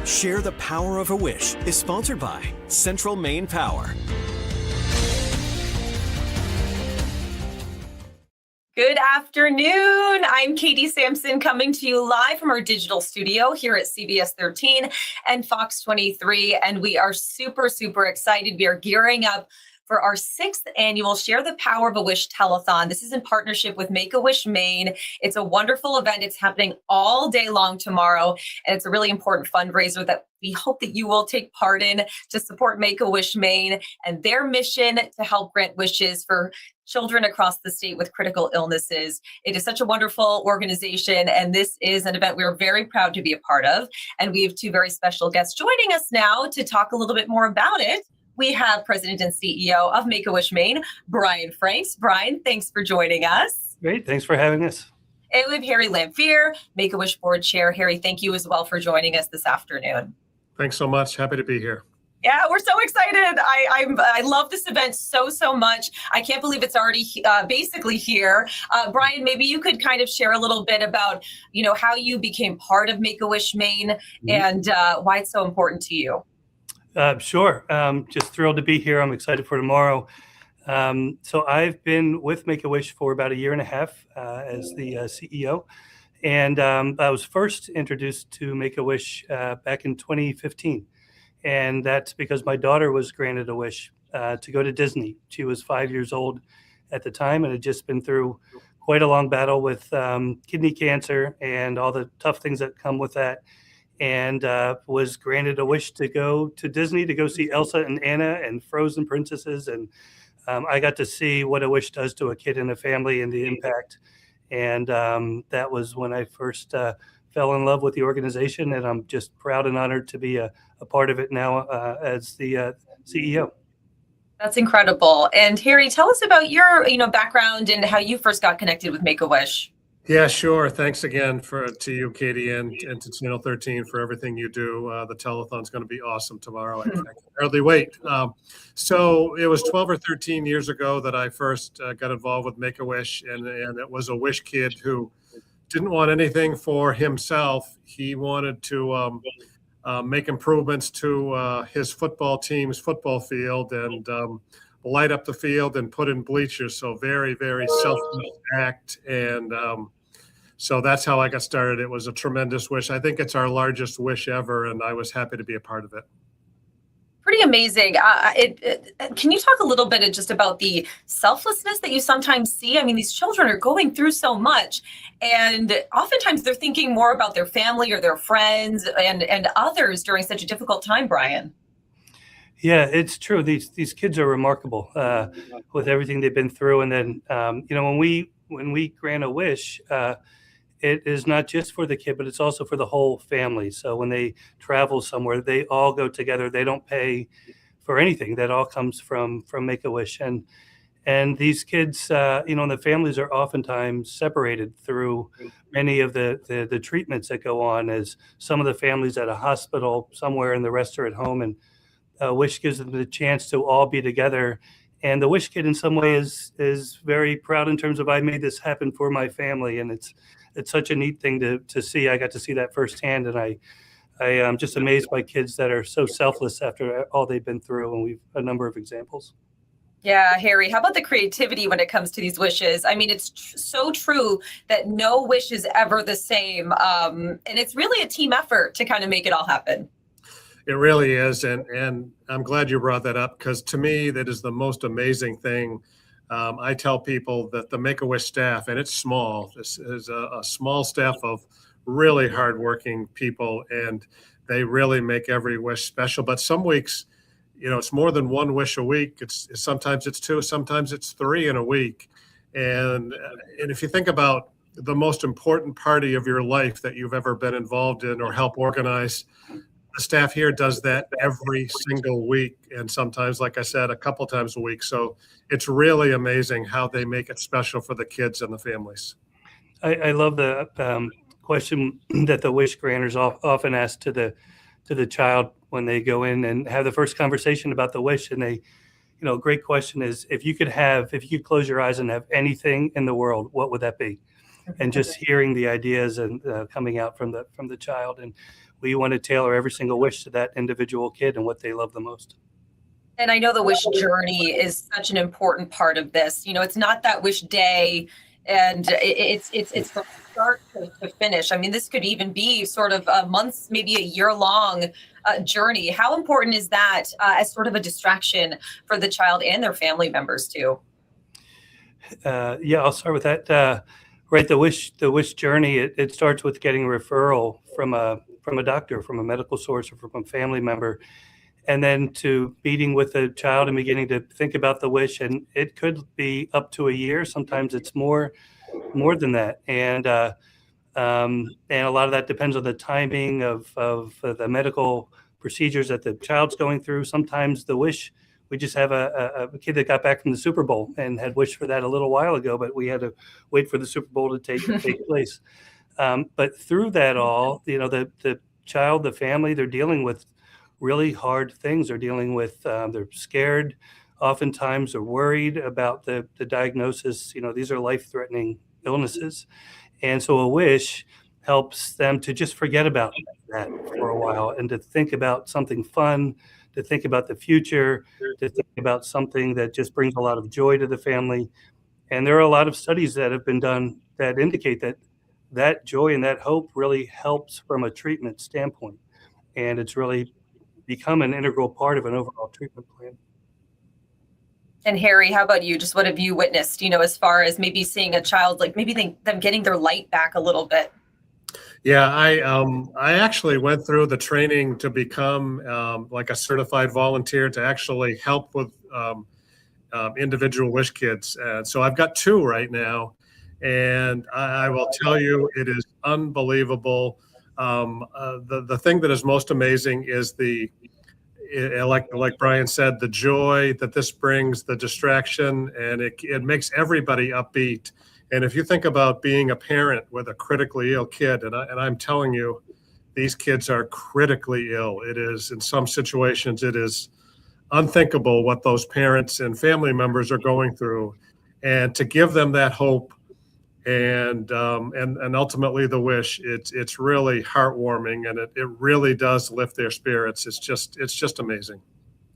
Share the Power of a Wish is sponsored by Central Maine Power. Good afternoon. I'm Katie Sampson coming to you live from our digital studio here at CBS 13 and Fox 23. And we are super, super excited. We are gearing up for our 6th annual Share the Power of a Wish Telethon. This is in partnership with Make-A-Wish Maine. It's a wonderful event. It's happening all day long tomorrow. And it's a really important fundraiser that we hope that you will take part in to support Make-A-Wish Maine and their mission to help grant wishes for children across the state with critical illnesses. It is such a wonderful organization, and this is an event we are very proud to be a part of. And we have 2 very special guests joining us now to talk a little bit more about it. We have President and CEO of Make-A-Wish Maine, Brian Franks. Brian, thanks for joining us. Great, thanks for having us. And we have Harry Lamphere, Make-A-Wish Board Chair. Harry, thank you as well for joining us this afternoon. Thanks so much. Happy to be here. Yeah, we're so excited. I love this event so much. I can't believe it's already basically here. Brian, maybe you could kind of share a little bit about, how you became part of Make-A-Wish Maine and why it's so important to you. Sure. Just thrilled to be here. I'm excited for tomorrow. So I've been with Make-A-Wish for about 1.5 years as the CEO. And I was first introduced to Make-A-Wish back in 2015. And that's because my daughter was granted a wish to go to Disney. She was 5 years old at the time and had just been through quite a long battle with kidney cancer and all the tough things that come with that. And was granted a wish to go to Disney to go see Elsa and Anna and Frozen princesses. And I got to see what a wish does to a kid and a family and the impact. And that was when I first fell in love with the organization, and I'm just proud and honored to be a part of it now as the CEO. That's incredible. And Harry, tell us about your background and how you first got connected with Make-A-Wish. Yeah, sure. Thanks again to you, Katie, and to Channel 13 for everything you do. The telethon's going to be awesome tomorrow. I can hardly wait. So it was 12 or 13 years ago that I first got involved with Make-A-Wish, and it was a wish kid who didn't want anything for himself. He wanted to make improvements to his football team's football field and light up the field and put in bleachers. So very, very selfless act. And so that's how I got started. It was a tremendous wish. I think it's our largest wish ever, and I was happy to be a part of it. Pretty amazing. Can you talk a little bit just about the selflessness that you sometimes see? I mean, these children are going through so much, and oftentimes they're thinking more about their family or their friends and others during such a difficult time, Brian. Yeah, it's true. These kids are remarkable with everything they've been through. And then, when we grant a wish, it is not just for the kid, but it's also for the whole family. So when they travel somewhere, they all go together. They don't pay for anything. That all comes from Make-A-Wish. And these kids, the families are oftentimes separated through many of the treatments that go on, as some of the families at a hospital somewhere and the rest are at home. And Wish gives them the chance to all be together. And the Wish kid in some way is very proud in terms of, I made this happen for my family. And it's such a neat thing to see. I got to see that firsthand. And I am just amazed by kids that are so selfless after all they've been through. And we've a number of examples. Yeah, Harry, how about the creativity when it comes to these wishes? I mean, it's so true that no wish is ever the same. And it's really a team effort to kind of make it all happen. It really is. And I'm glad you brought that up, because to me, that is the most amazing thing. I tell people that the Make-A-Wish staff, and it's small, this is a small staff of really hardworking people, and they really make every wish special. But some weeks, it's more than one wish a week. Sometimes it's 2, sometimes it's 3 in a week. And if you think about the most important party of your life that you've ever been involved in or help organize, the staff here does that every single week, and sometimes, like I said, a couple times a week. So it's really amazing how they make it special for the kids and the families. I love the question that the wish granters often ask to the child when they go in and have the first conversation about the wish. And they, great question is, if you could close your eyes and have anything in the world, what would that be? And just hearing the ideas and coming out from the child. And we want to tailor every single wish to that individual kid and what they love the most. And I know the wish journey is such an important part of this. It's not that wish day and it's from start to finish. I mean, this could even be sort of months, maybe a year-long journey. How important is that as sort of a distraction for the child and their family members too? Yeah, I'll start with that. Right, the wish journey. It starts with getting a referral from a doctor, from a medical source, or from a family member, and then to meeting with the child and beginning to think about the wish. And it could be up to a year. Sometimes it's more than that. And a lot of that depends on the timing of the medical procedures that the child's going through. Sometimes the wish, we just have a kid that got back from the Super Bowl and had wished for that a little while ago, but we had to wait for the Super Bowl to take place. But through that all, the child, the family, they're dealing with really hard things. They're dealing with, they're scared, oftentimes are worried about the diagnosis. These are life-threatening illnesses. And so a wish helps them to just forget about that for a while and to think about something fun, to think about the future, to think about something that just brings a lot of joy to the family. And there are a lot of studies that have been done that indicate that joy and that hope really helps from a treatment standpoint. And it's really become an integral part of an overall treatment plan. And Harry, how about you? Just what have you witnessed, as far as maybe seeing a child, like maybe them getting their light back a little bit? Yeah, I actually went through the training to become like a certified volunteer to actually help with individual wish kids. So I've got 2 right now, and I will tell you, it is unbelievable. The thing that is most amazing is like Brian said, the joy that this brings, the distraction, and it makes everybody upbeat. And if you think about being a parent with a critically ill kid, and I'm telling you, these kids are critically ill. It is, in some situations, it is unthinkable what those parents and family members are going through. And to give them that hope and ultimately the wish, it's really heartwarming, and it really does lift their spirits. It's just amazing.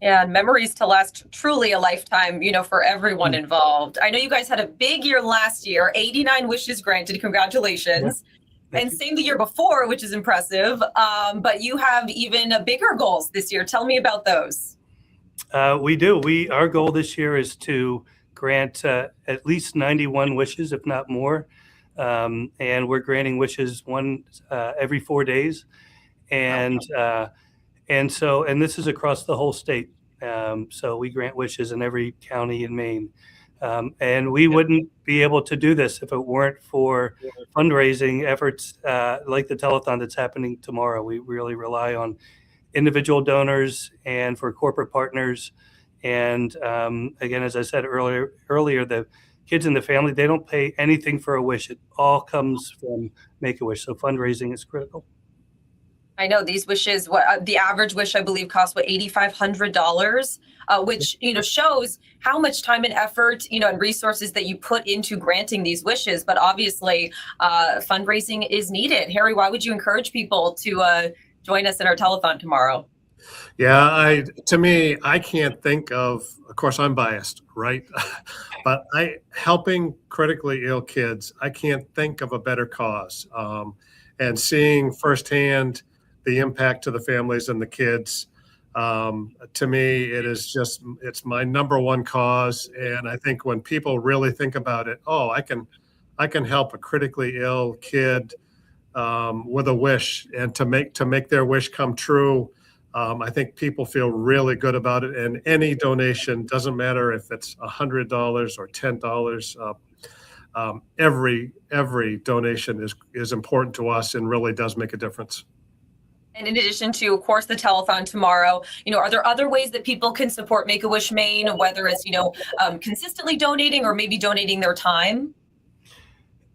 Yeah, and memories to last truly a lifetime, for everyone involved. I know you guys had a big year last year, 89 wishes granted. Congratulations. Yeah. And same the year before, which is impressive. But you have even bigger goals this year. Tell me about those. We do. Our goal this year is to grant at least 91 wishes, if not more. And we're granting wishes one every 4 days. And this is across the whole state. So we grant wishes in every county in Maine. And we wouldn't be able to do this if it weren't for fundraising efforts like the telethon that's happening tomorrow. We really rely on individual donors and for corporate partners. And again, as I said earlier, the kids in the family, they don't pay anything for a wish. It all comes from Make-A-Wish. So fundraising is critical. I know these wishes, the average wish, I believe, costs $8,500, which, shows how much time and effort, and resources that you put into granting these wishes. But obviously, fundraising is needed. Harry, why would you encourage people to join us in our telethon tomorrow? Yeah, to me, I can't think of course, I'm biased, right? But helping critically ill kids, I can't think of a better cause. And seeing firsthand the impact to the families and the kids, to me, it's my number one cause. And I think when people really think about it, oh, I can help a critically ill kid with a wish, and to make their wish come true. I think people feel really good about it, and any donation, doesn't matter if it's $100 or $10. Every donation is important to us and really does make a difference. And in addition to, of course, the telethon tomorrow, are there other ways that people can support Make-A-Wish Maine, whether it's, consistently donating or maybe donating their time?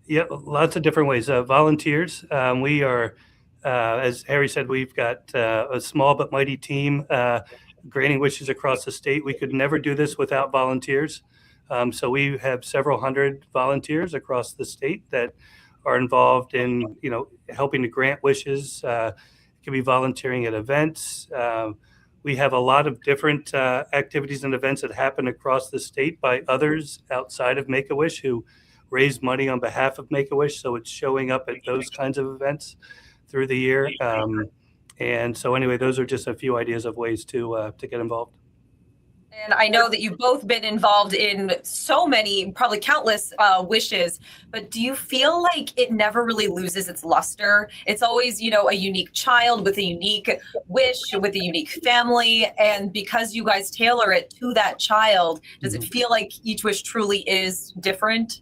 Yeah, lots of different ways. Volunteers. We are, as Harry said, we've got a small but mighty team granting wishes across the state. We could never do this without volunteers. So we have several hundred volunteers across the state that are involved in, helping to grant wishes, It can be volunteering at events. We have a lot of different activities and events that happen across the state by others outside of Make-A-Wish who raise money on behalf of Make-A-Wish. So it's showing up at those kinds of events through the year. And so anyway, those are just a few ideas of ways to get involved. And I know that you've both been involved in so many, probably countless wishes, but do you feel like it never really loses its luster? It's always, a unique child with a unique wish, with a unique family. And because you guys tailor it to that child, does it feel like each wish truly is different?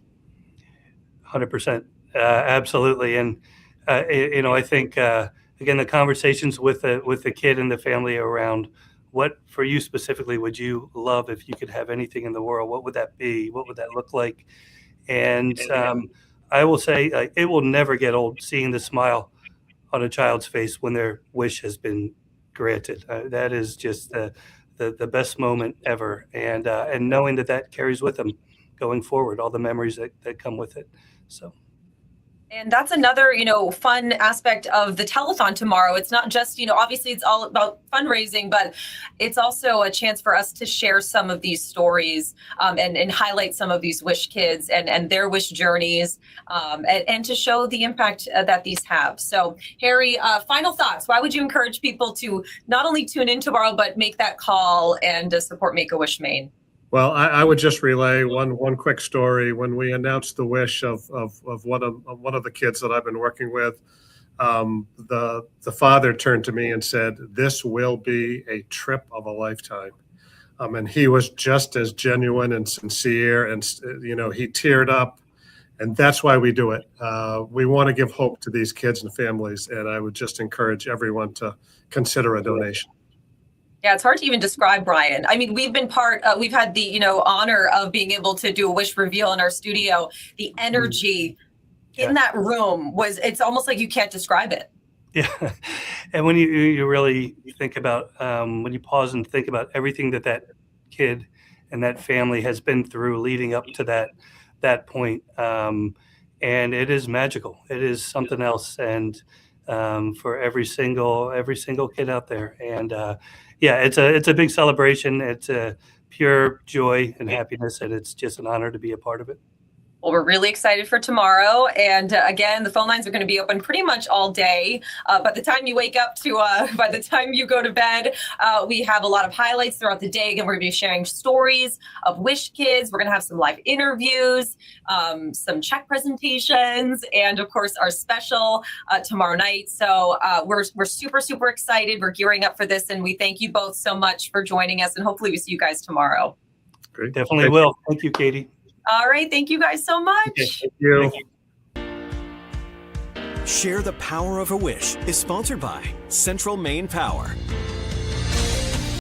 100%. Absolutely. And, I think, again, the conversations with the kid and the family around what for you specifically would you love if you could have anything in the world? What would that be? What would that look like? And I will say it will never get old seeing the smile on a child's face when their wish has been granted. That is just the best moment ever. And knowing that carries with them going forward, all the memories that come with it. So. And that's another, fun aspect of the telethon tomorrow. It's not just, obviously it's all about fundraising, but it's also a chance for us to share some of these stories and highlight some of these wish kids and their wish journeys and to show the impact that these have. So, Harry, final thoughts. Why would you encourage people to not only tune in tomorrow, but make that call and support Make-A-Wish Maine? Well, I would just relay one quick story. When we announced the wish of one of the kids that I've been working with, the father turned to me and said, "This will be a trip of a lifetime." And he was just as genuine and sincere, and he teared up, and that's why we do it. We want to give hope to these kids and families, and I would just encourage everyone to consider a donation. Yeah, it's hard to even describe, Brian. I mean, we've been we've had the, honor of being able to do a wish reveal in our studio. The energy in that room it's almost like you can't describe it. Yeah. And when you really think about, when you pause and think about everything that kid and that family has been through leading up to that point, and it is magical. It is something else. And for every single kid out there. And yeah, it's a big celebration. It's a pure joy and happiness, and it's just an honor to be a part of it. Well, we're really excited for tomorrow. And again, the phone lines are going to be open pretty much all day. By the time you wake up by the time you go to bed, we have a lot of highlights throughout the day. Again, we're going to be sharing stories of wish kids. We're going to have some live interviews, some check presentations, and of course, our special tomorrow night. So we're super, super excited. We're gearing up for this. And we thank you both so much for joining us. And hopefully we see you guys tomorrow. Great. Definitely will. Thank you, Katie. All right. Thank you guys so much. Thank you. Share the Power of a Wish is sponsored by Central Maine Power.